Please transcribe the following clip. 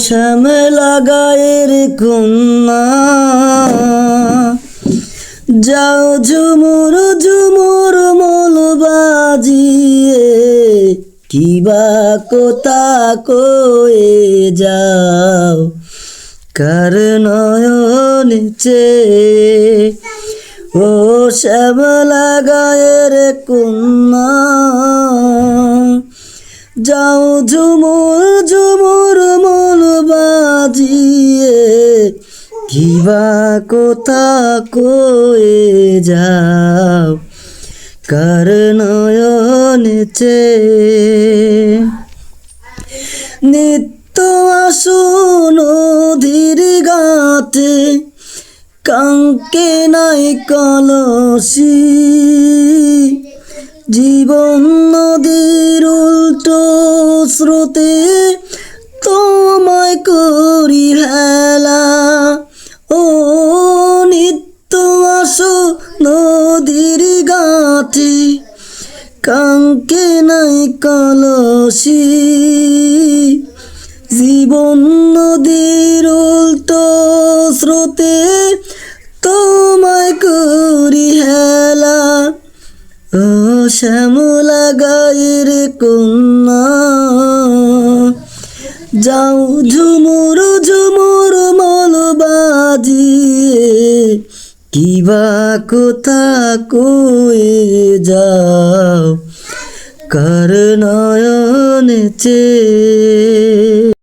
শ্যামলা গায়ের কন্যা, যাও ঝুমুর ঝুমুর মল বাজিয়ে, কিবা কথা কয়ে যাও কার নয়নে চেয়ে। ও শ্যামলা গায়ের কন্যা, যাও ঝুমুর ঝুমুর মল বাজিয়ে, কিবা কথা কয়ে যাও কার নয়নে চেয়ে। নিত্য আসো নদীর ঘাটে, কাঙ্কে নাই কলসি, জীবন নদীর উল্টো স্রোতে তোমায় করি হেলা। ও নিত্য আসো নদীর ঘাটে, কাঙ্কে নাই কলসি, জীবন নদীর উল্টো স্রোতে তোমায় করি হেলা। ও শ্যামলা গায়ের কন্যা, যাও ঝুমুর ঝুমুর মল বাজিয়ে, কিবা কথা কয়ে যাও কার নয়নে চেয়ে।